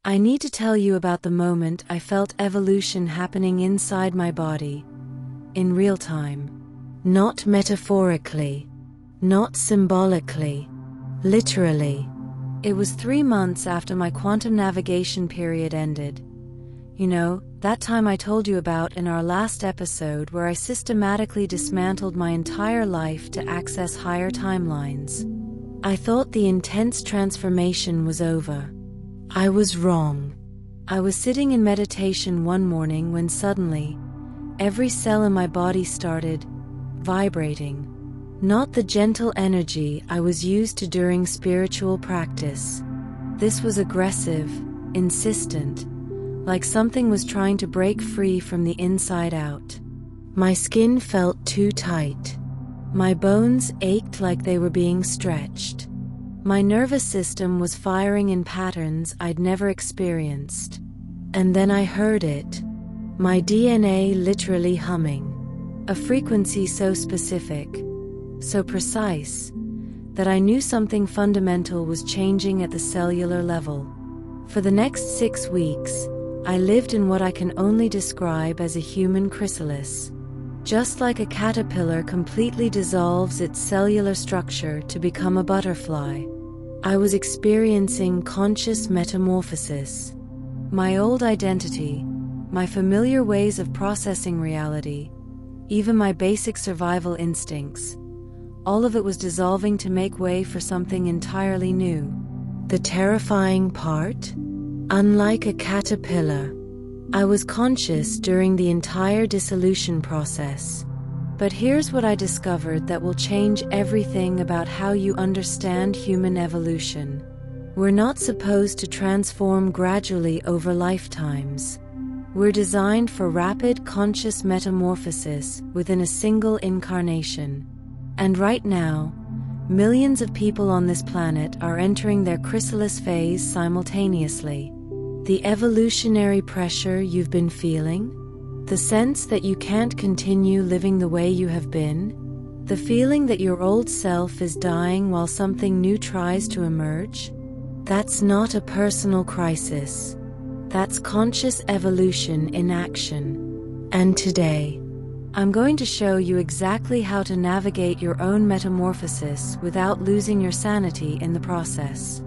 I need to tell you about the moment I felt evolution happening inside my body, in real time. Not metaphorically, not symbolically, literally. It was 3 months after my quantum navigation period ended. You know, that time I told you about in our last episode where I systematically dismantled my entire life to access higher timelines. I thought the intense transformation was over. I was wrong. I was sitting in meditation one morning when suddenly, every cell in my body started vibrating. Not the gentle energy I was used to during spiritual practice. This was aggressive, insistent, like something was trying to break free from the inside out. My skin felt too tight. My bones ached like they were being stretched. My nervous system was firing in patterns I'd never experienced. And then I heard it. My DNA literally humming. A frequency so specific, so precise, that I knew something fundamental was changing at the cellular level. For the next 6 weeks, I lived in what I can only describe as a human chrysalis. Just like a caterpillar completely dissolves its cellular structure to become a butterfly, I was experiencing conscious metamorphosis. My old identity, my familiar ways of processing reality, even my basic survival instincts, all of it was dissolving to make way for something entirely new. The terrifying part? Unlike a caterpillar, I was conscious during the entire dissolution process. But here's what I discovered that will change everything about how you understand human evolution. We're not supposed to transform gradually over lifetimes. We're designed for rapid conscious metamorphosis within a single incarnation. And right now, millions of people on this planet are entering their chrysalis phase simultaneously. The evolutionary pressure you've been feeling? The sense that you can't continue living the way you have been? The feeling that your old self is dying while something new tries to emerge? That's not a personal crisis. That's conscious evolution in action. And today, I'm going to show you exactly how to navigate your own metamorphosis without losing your sanity in the process.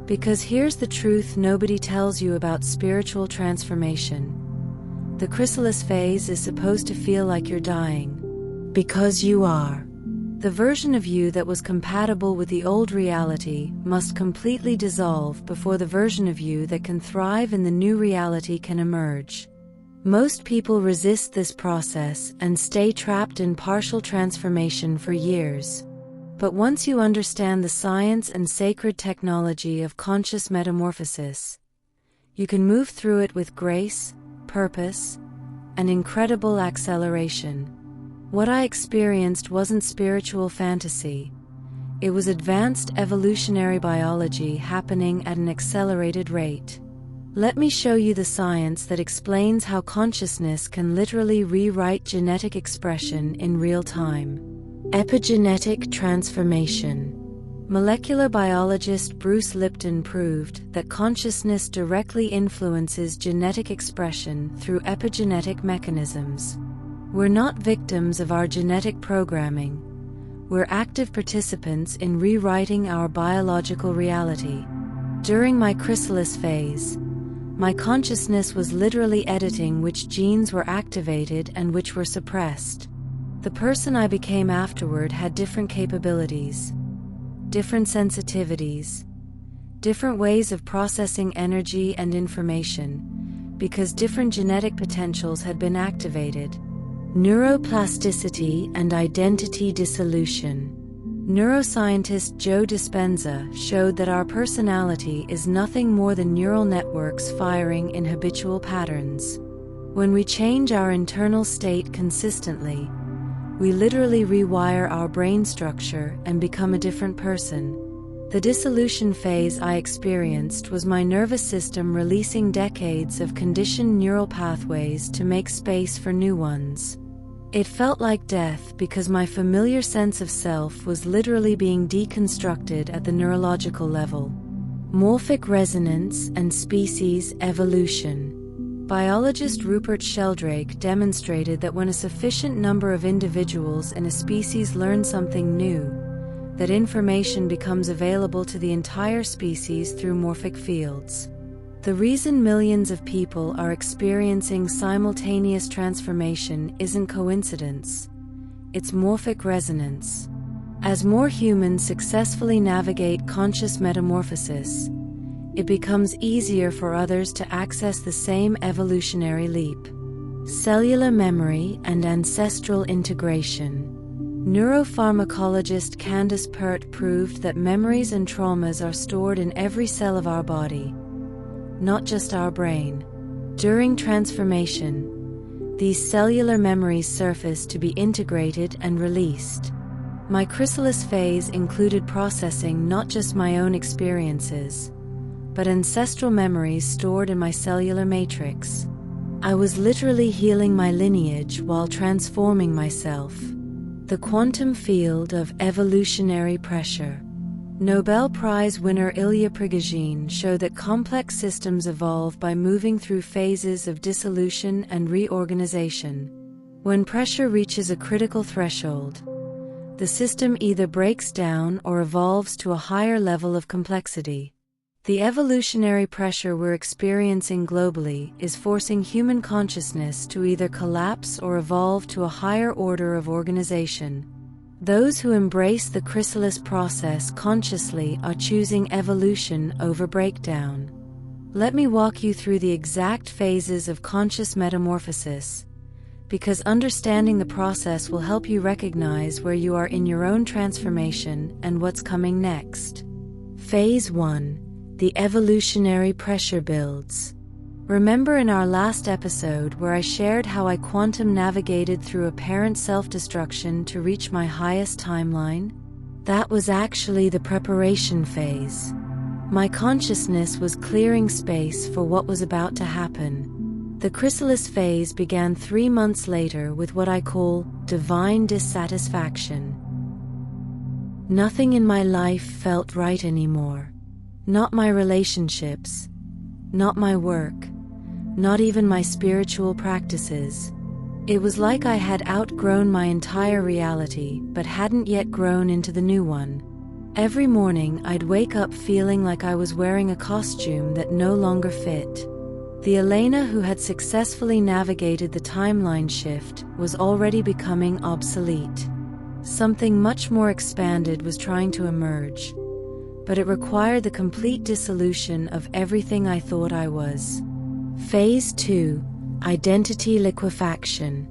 Because here's the truth nobody tells you about spiritual transformation. The chrysalis phase is supposed to feel like you're dying. Because you are. The version of you that was compatible with the old reality must completely dissolve before the version of you that can thrive in the new reality can emerge. Most people resist this process and stay trapped in partial transformation for years. But once you understand the science and sacred technology of conscious metamorphosis, you can move through it with grace, purpose, and incredible acceleration. What I experienced wasn't spiritual fantasy. It was advanced evolutionary biology happening at an accelerated rate. Let me show you the science that explains how consciousness can literally rewrite genetic expression in real time. Epigenetic transformation. Molecular biologist Bruce Lipton proved that consciousness directly influences genetic expression through epigenetic mechanisms. We're not victims of our genetic programming. We're active participants in rewriting our biological reality. During my chrysalis phase, my consciousness was literally editing which genes were activated and which were suppressed. The person I became afterward had different capabilities, different sensitivities, different ways of processing energy and information, because different genetic potentials had been activated. Neuroplasticity and identity dissolution. Neuroscientist Joe Dispenza showed that our personality is nothing more than neural networks firing in habitual patterns. When we change our internal state consistently, we literally rewire our brain structure and become a different person. The dissolution phase I experienced was my nervous system releasing decades of conditioned neural pathways to make space for new ones. It felt like death because my familiar sense of self was literally being deconstructed at the neurological level. Morphic resonance and species evolution. Biologist Rupert Sheldrake demonstrated that when a sufficient number of individuals in a species learn something new, that information becomes available to the entire species through morphic fields. The reason millions of people are experiencing simultaneous transformation isn't coincidence. It's morphic resonance. As more humans successfully navigate conscious metamorphosis, it becomes easier for others to access the same evolutionary leap. Cellular memory and ancestral integration. Neuropharmacologist Candace Pert proved that memories and traumas are stored in every cell of our body, not just our brain. During transformation, these cellular memories surface to be integrated and released. My chrysalis phase included processing not just my own experiences, but ancestral memories stored in my cellular matrix. I was literally healing my lineage while transforming myself. The quantum field of evolutionary pressure. Nobel Prize winner Ilya Prigogine showed that complex systems evolve by moving through phases of dissolution and reorganization. When pressure reaches a critical threshold, the system either breaks down or evolves to a higher level of complexity. The evolutionary pressure we're experiencing globally is forcing human consciousness to either collapse or evolve to a higher order of organization. Those who embrace the chrysalis process consciously are choosing evolution over breakdown. Let me walk you through the exact phases of conscious metamorphosis, because understanding the process will help you recognize where you are in your own transformation and what's coming next. Phase 1. The evolutionary pressure builds. Remember in our last episode where I shared how I quantum navigated through apparent self-destruction to reach my highest timeline? That was actually the preparation phase. My consciousness was clearing space for what was about to happen. The chrysalis phase began 3 months later with what I call divine dissatisfaction. Nothing in my life felt right anymore. Not my relationships, not my work, not even my spiritual practices. It was like I had outgrown my entire reality, but hadn't yet grown into the new one. Every morning I'd wake up feeling like I was wearing a costume that no longer fit. The Elena who had successfully navigated the timeline shift was already becoming obsolete. Something much more expanded was trying to emerge, but it required the complete dissolution of everything I thought I was. Phase 2. Identity liquefaction.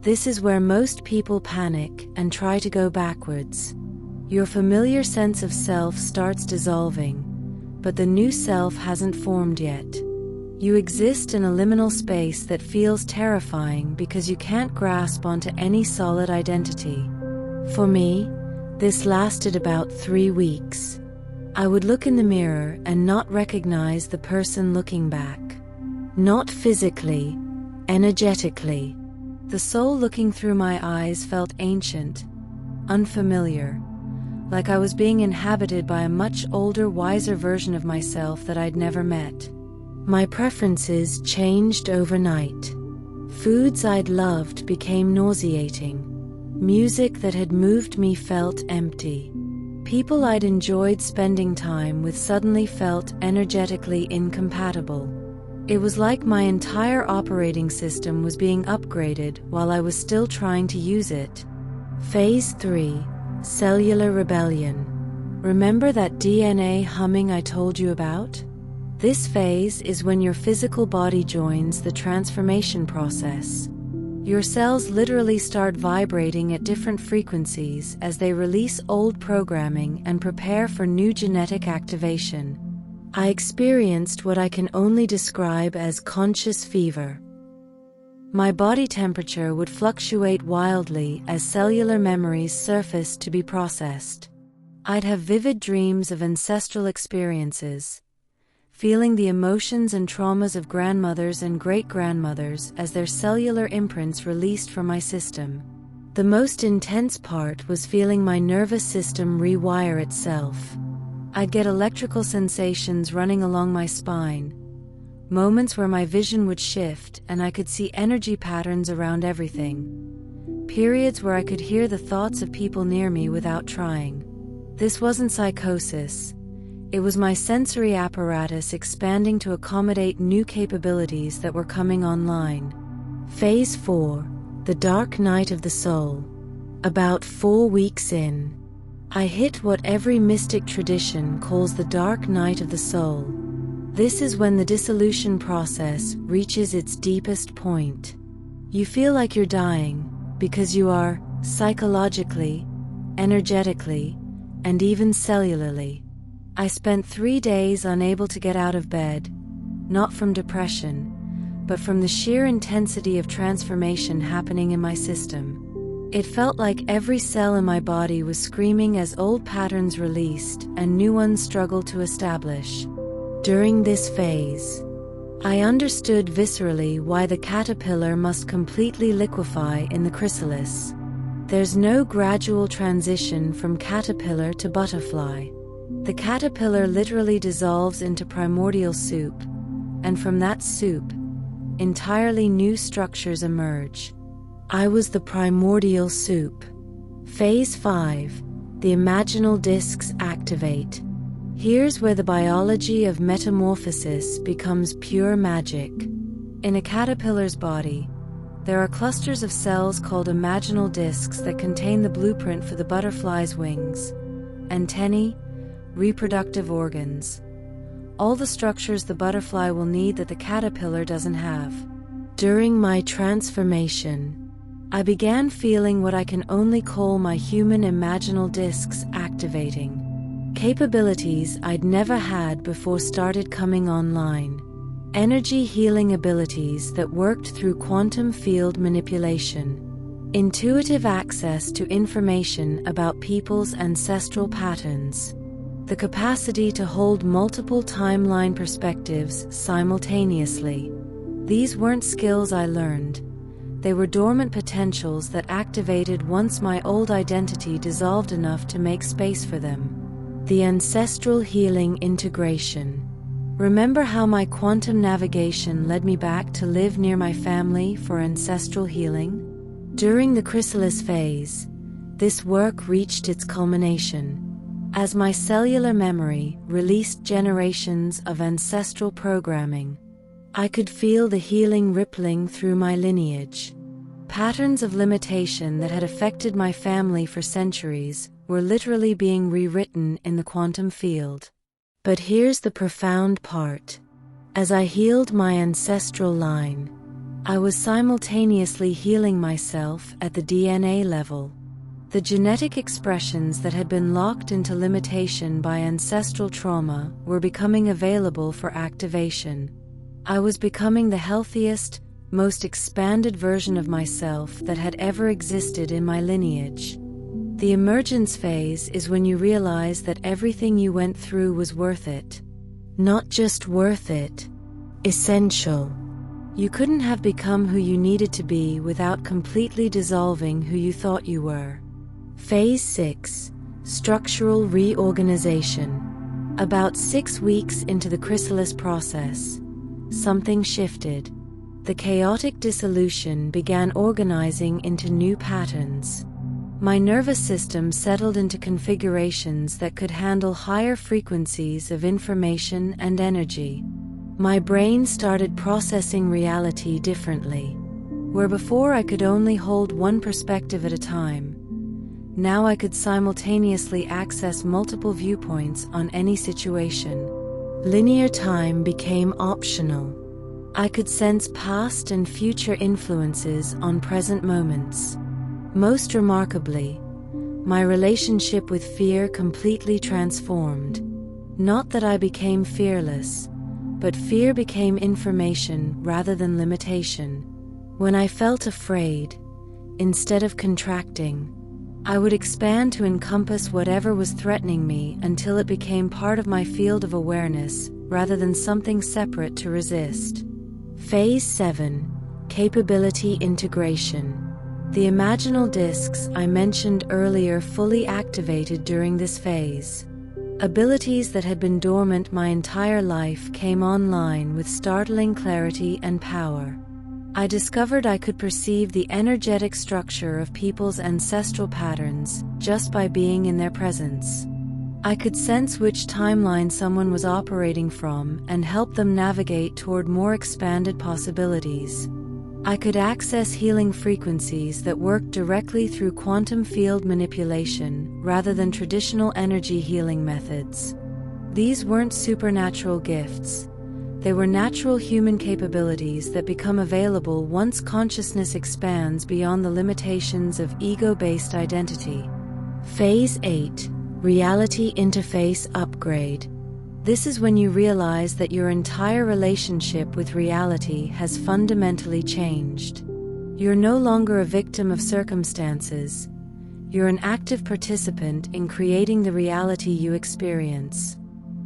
This is where most people panic and try to go backwards. Your familiar sense of self starts dissolving, but the new self hasn't formed yet. You exist in a liminal space that feels terrifying because you can't grasp onto any solid identity. For me, this lasted about 3 weeks. I would look in the mirror and not recognize the person looking back. Not physically, energetically. The soul looking through my eyes felt ancient, unfamiliar, like I was being inhabited by a much older, wiser version of myself that I'd never met. My preferences changed overnight. Foods I'd loved became nauseating. Music that had moved me felt empty. People I'd enjoyed spending time with suddenly felt energetically incompatible. It was like my entire operating system was being upgraded while I was still trying to use it. Phase 3. Cellular rebellion. Remember that DNA humming I told you about? This phase is when your physical body joins the transformation process. Your cells literally start vibrating at different frequencies as they release old programming and prepare for new genetic activation. I experienced what I can only describe as conscious fever. My body temperature would fluctuate wildly as cellular memories surfaced to be processed. I'd have vivid dreams of ancestral experiences, feeling the emotions and traumas of grandmothers and great-grandmothers as their cellular imprints released from my system. The most intense part was feeling my nervous system rewire itself. I'd get electrical sensations running along my spine, moments where my vision would shift and I could see energy patterns around everything, periods where I could hear the thoughts of people near me without trying. This wasn't psychosis. It was my sensory apparatus expanding to accommodate new capabilities that were coming online. Phase 4, the dark night of the soul. About 4 weeks in, I hit what every mystic tradition calls the dark night of the soul. This is when the dissolution process reaches its deepest point. You feel like you're dying because you are, psychologically, energetically, and even cellularly. I spent 3 days unable to get out of bed, not from depression, but from the sheer intensity of transformation happening in my system. It felt like every cell in my body was screaming as old patterns released and new ones struggled to establish. During this phase, I understood viscerally why the caterpillar must completely liquefy in the chrysalis. There's no gradual transition from caterpillar to butterfly. The caterpillar literally dissolves into primordial soup, and from that soup, entirely new structures emerge. I was the primordial soup. Phase 5, the imaginal discs activate. Here's where the biology of metamorphosis becomes pure magic. In a caterpillar's body, there are clusters of cells called imaginal discs that contain the blueprint for the butterfly's wings, antennae, reproductive organs, all the structures the butterfly will need that the caterpillar doesn't have. During my transformation, I began feeling what I can only call my human imaginal discs activating. Capabilities I'd never had before started coming online. Energy healing abilities that worked through quantum field manipulation. Intuitive access to information about people's ancestral patterns. The capacity to hold multiple timeline perspectives simultaneously. These weren't skills I learned. They were dormant potentials that activated once my old identity dissolved enough to make space for them. The ancestral healing integration. Remember how my quantum navigation led me back to live near my family for ancestral healing? During the chrysalis phase, this work reached its culmination. As my cellular memory released generations of ancestral programming, I could feel the healing rippling through my lineage. Patterns of limitation that had affected my family for centuries were literally being rewritten in the quantum field. But here's the profound part. As I healed my ancestral line, I was simultaneously healing myself at the DNA level. The genetic expressions that had been locked into limitation by ancestral trauma were becoming available for activation. I was becoming the healthiest, most expanded version of myself that had ever existed in my lineage. The emergence phase is when you realize that everything you went through was worth it. Not just worth it, essential. You couldn't have become who you needed to be without completely dissolving who you thought you were. Phase 6, structural reorganization. About 6 weeks into the chrysalis process, something shifted. The chaotic dissolution began organizing into new patterns. My nervous system settled into configurations that could handle higher frequencies of information and energy. My brain started processing reality differently. Where before I could only hold one perspective at a time, now I could simultaneously access multiple viewpoints on any situation. Linear time became optional. I could sense past and future influences on present moments. Most remarkably, my relationship with fear completely transformed. Not that I became fearless, but fear became information rather than limitation. When I felt afraid, instead of contracting, I would expand to encompass whatever was threatening me until it became part of my field of awareness rather than something separate to resist. Phase 7, capability integration. The imaginal discs I mentioned earlier fully activated during this phase. Abilities that had been dormant my entire life came online with startling clarity and power. I discovered I could perceive the energetic structure of people's ancestral patterns just by being in their presence. I could sense which timeline someone was operating from and help them navigate toward more expanded possibilities. I could access healing frequencies that worked directly through quantum field manipulation rather than traditional energy healing methods. These weren't supernatural gifts. They were natural human capabilities that become available once consciousness expands beyond the limitations of ego-based identity. Phase 8. Reality Interface Upgrade. This is when you realize that your entire relationship with reality has fundamentally changed. You're no longer a victim of circumstances. You're an active participant in creating the reality you experience.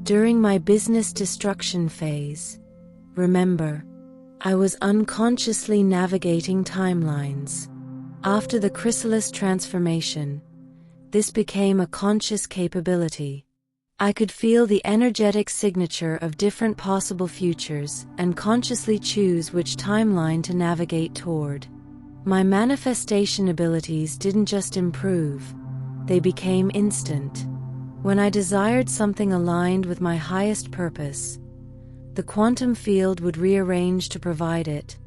During my business destruction phase, remember, I was unconsciously navigating timelines. After the chrysalis transformation, this became a conscious capability. I could feel the energetic signature of different possible futures and consciously choose which timeline to navigate toward. My manifestation abilities didn't just improve, they became instant. When I desired something aligned with my highest purpose, the quantum field would rearrange to provide it,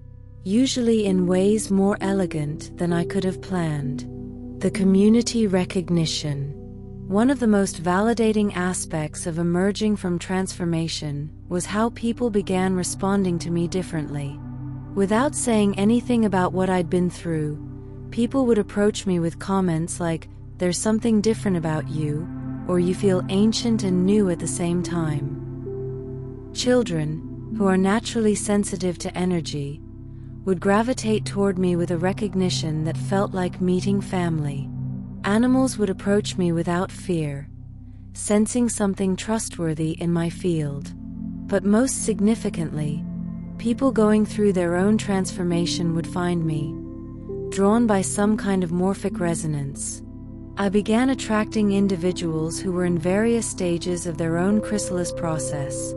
usually in ways more elegant than I could have planned. The community recognition. One of the most validating aspects of emerging from transformation was how people began responding to me differently. Without saying anything about what I'd been through, people would approach me with comments like, "There's something different about you," or "You feel ancient and new at the same time." Children, who are naturally sensitive to energy, would gravitate toward me with a recognition that felt like meeting family. Animals would approach me without fear, sensing something trustworthy in my field. But most significantly, people going through their own transformation would find me, drawn by some kind of morphic resonance. I began attracting individuals who were in various stages of their own chrysalis process,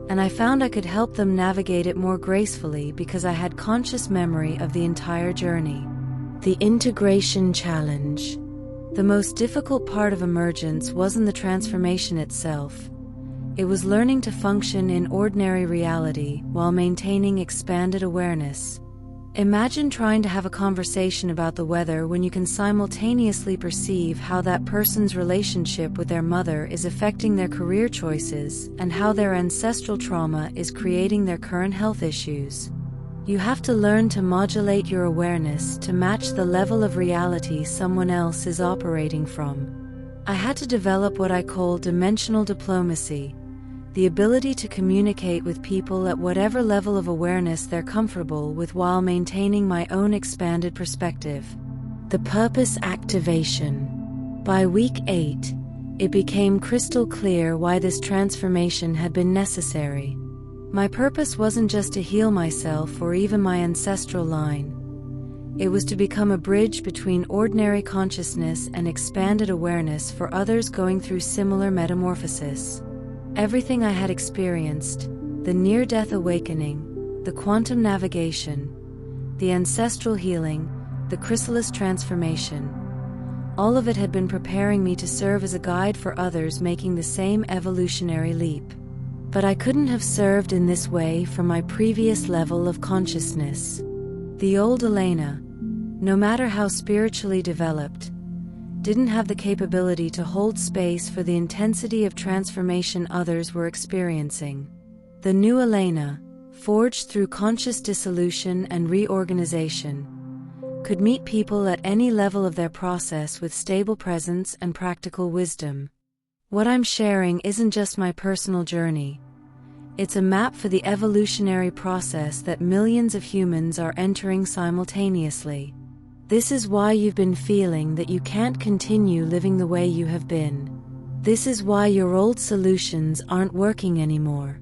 and I found I could help them navigate it more gracefully because I had conscious memory of the entire journey. The integration challenge. The most difficult part of emergence wasn't the transformation itself. It was learning to function in ordinary reality while maintaining expanded awareness. Imagine trying to have a conversation about the weather when you can simultaneously perceive how that person's relationship with their mother is affecting their career choices and how their ancestral trauma is creating their current health issues. You have to learn to modulate your awareness to match the level of reality someone else is operating from. I had to develop what I call dimensional diplomacy, the ability to communicate with people at whatever level of awareness they're comfortable with while maintaining my own expanded perspective. The purpose activation. By week 8, it became crystal clear why this transformation had been necessary. My purpose wasn't just to heal myself or even my ancestral line. It was to become a bridge between ordinary consciousness and expanded awareness for others going through similar metamorphosis. Everything I had experienced, the near-death awakening, the quantum navigation, the ancestral healing, the chrysalis transformation, all of it had been preparing me to serve as a guide for others making the same evolutionary leap. But I couldn't have served in this way from my previous level of consciousness. The old Elena, no matter how spiritually developed, didn't have the capability to hold space for the intensity of transformation others were experiencing. The new Elena, forged through conscious dissolution and reorganization, could meet people at any level of their process with stable presence and practical wisdom. What I'm sharing isn't just my personal journey. It's a map for the evolutionary process that millions of humans are entering simultaneously. This is why you've been feeling that you can't continue living the way you have been. This is why your old solutions aren't working anymore.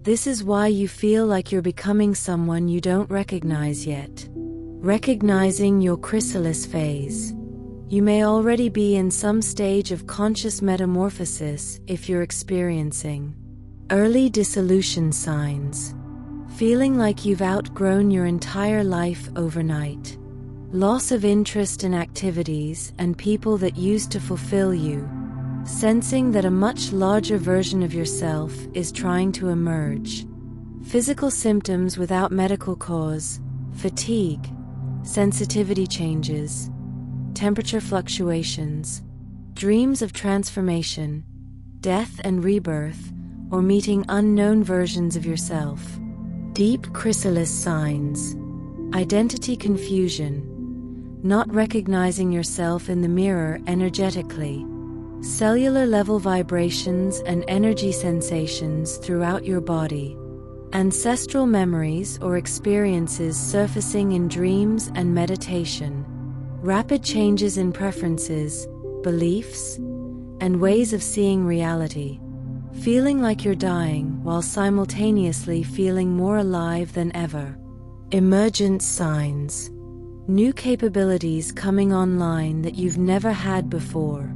This is why you feel like you're becoming someone you don't recognize yet. Recognizing your chrysalis phase. You may already be in some stage of conscious metamorphosis if you're experiencing early dissolution signs, feeling like you've outgrown your entire life overnight, loss of interest in activities and people that used to fulfill you, sensing that a much larger version of yourself is trying to emerge. Physical symptoms without medical cause, fatigue, sensitivity changes, temperature fluctuations, dreams of transformation, death and rebirth, or meeting unknown versions of yourself. Deep chrysalis signs, identity confusion, not recognizing yourself in the mirror energetically, cellular level vibrations and energy sensations throughout your body, ancestral memories or experiences surfacing in dreams and meditation, rapid changes in preferences, beliefs, and ways of seeing reality, feeling like you're dying while simultaneously feeling more alive than ever. Emergence signs, new capabilities coming online that you've never had before,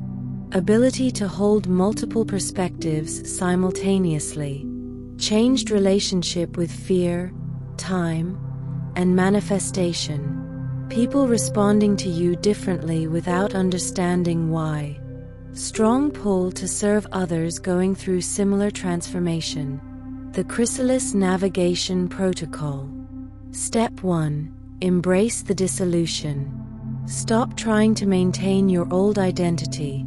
ability to hold multiple perspectives simultaneously, changed relationship with fear, time, and manifestation, people responding to you differently without understanding why, strong pull to serve others going through similar transformation. The Chrysalis Navigation Protocol. Step 1. Embrace the dissolution. Stop trying to maintain your old identity.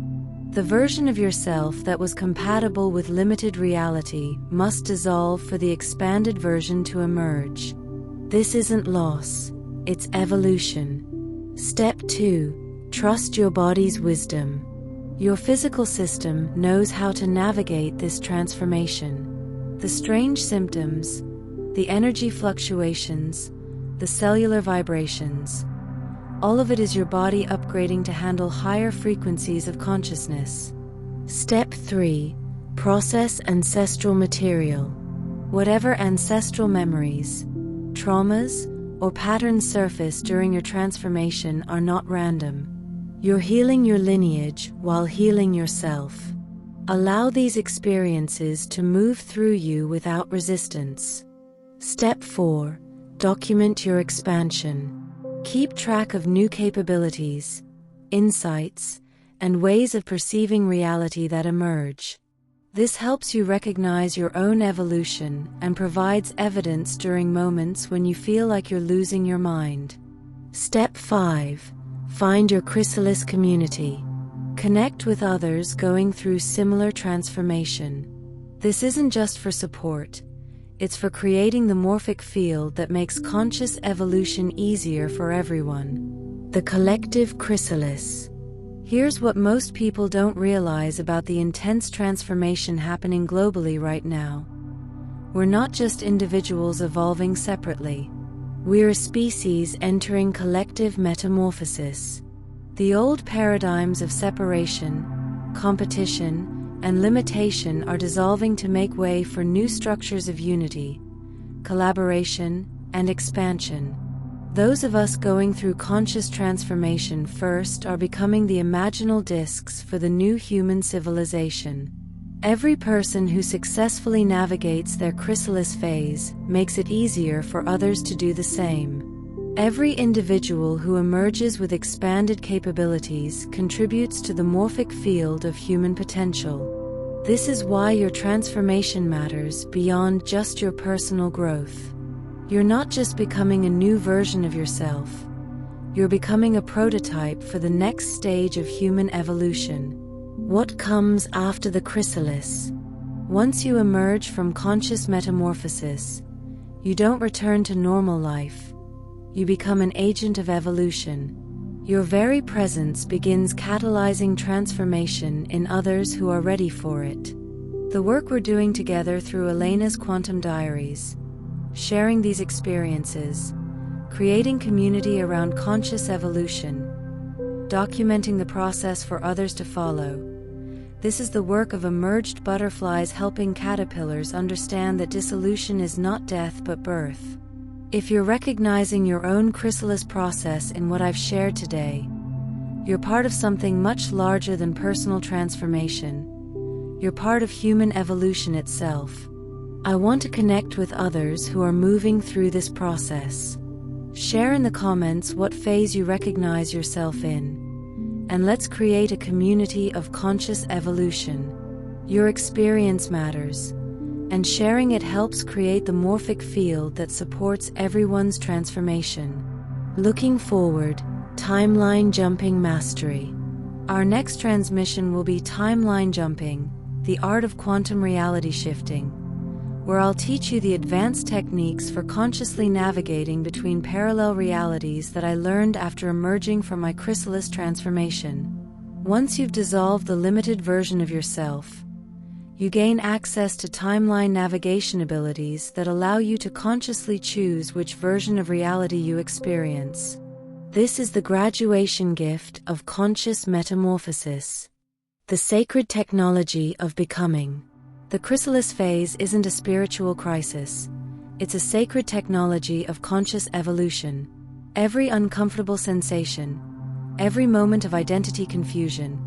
The version of yourself that was compatible with limited reality must dissolve for the expanded version to emerge. This isn't loss, it's evolution. Step 2. Trust your body's wisdom. Your physical system knows how to navigate this transformation. The strange symptoms, the energy fluctuations, the cellular vibrations, all of it is your body upgrading to handle higher frequencies of consciousness. Step 3. Process ancestral material. Whatever ancestral memories, traumas, or patterns surface during your transformation are not random. You're healing your lineage while healing yourself. Allow these experiences to move through you without resistance. Step 4. Document your expansion. Keep track of new capabilities, insights, and ways of perceiving reality that emerge. This helps you recognize your own evolution and provides evidence during moments when you feel like you're losing your mind. Step 5. Find your chrysalis community. Connect with others going through similar transformation. This isn't just for support. It's for creating the morphic field that makes conscious evolution easier for everyone. The collective chrysalis. Here's what most people don't realize about the intense transformation happening globally right now. We're not just individuals evolving separately. We're a species entering collective metamorphosis. The old paradigms of separation, competition, and limitation are dissolving to make way for new structures of unity, collaboration, and expansion. Those of us going through conscious transformation first are becoming the imaginal discs for the new human civilization. Every person who successfully navigates their chrysalis phase makes it easier for others to do the same. Every individual who emerges with expanded capabilities contributes to the morphic field of human potential. This is why your transformation matters beyond just your personal growth. You're not just becoming a new version of yourself. You're becoming a prototype for the next stage of human evolution. What comes after the chrysalis? Once you emerge from conscious metamorphosis, you don't return to normal life. You become an agent of evolution. Your very presence begins catalyzing transformation in others who are ready for it. The work we're doing together through Elena's Quantum Diaries, sharing these experiences, creating community around conscious evolution, documenting the process for others to follow. This is the work of emerged butterflies helping caterpillars understand that dissolution is not death but birth. If you're recognizing your own chrysalis process in what I've shared today, You're part of something much larger than personal transformation. You're part of human evolution itself. I want to connect with others who are moving through this process. Share in the comments what phase you recognize yourself in. And let's create a community of conscious evolution. Your experience matters, and sharing it helps create the morphic field that supports everyone's transformation. Looking forward, Timeline Jumping Mastery. Our next transmission will be Timeline Jumping, the art of quantum reality shifting, where I'll teach you the advanced techniques for consciously navigating between parallel realities that I learned after emerging from my chrysalis transformation. Once you've dissolved the limited version of yourself, you gain access to timeline navigation abilities that allow you to consciously choose which version of reality you experience. This is the graduation gift of conscious metamorphosis, the sacred technology of becoming. The chrysalis phase isn't a spiritual crisis. It's a sacred technology of conscious evolution. Every uncomfortable sensation, every moment of identity confusion,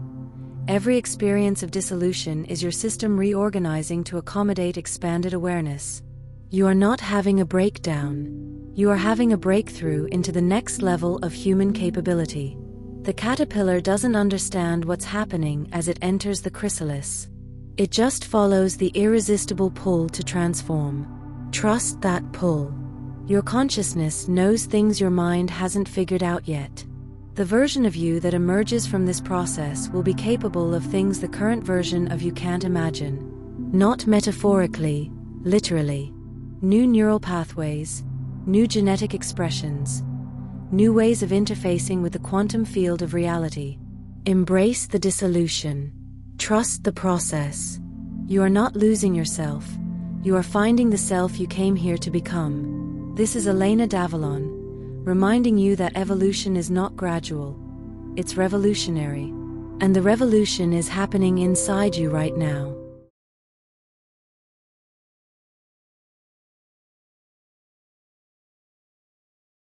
every experience of dissolution is your system reorganizing to accommodate expanded awareness. You are not having a breakdown. You are having a breakthrough into the next level of human capability. The caterpillar doesn't understand what's happening as it enters the chrysalis. It just follows the irresistible pull to transform. Trust that pull. Your consciousness knows things your mind hasn't figured out yet. The version of you that emerges from this process will be capable of things the current version of you can't imagine. Not metaphorically, literally. New neural pathways, new genetic expressions, new ways of interfacing with the quantum field of reality. Embrace the dissolution. Trust the process. You are not losing yourself. You are finding the self you came here to become. This is Elena Davallon, reminding you that evolution is not gradual. It's revolutionary. And the revolution is happening inside you right now.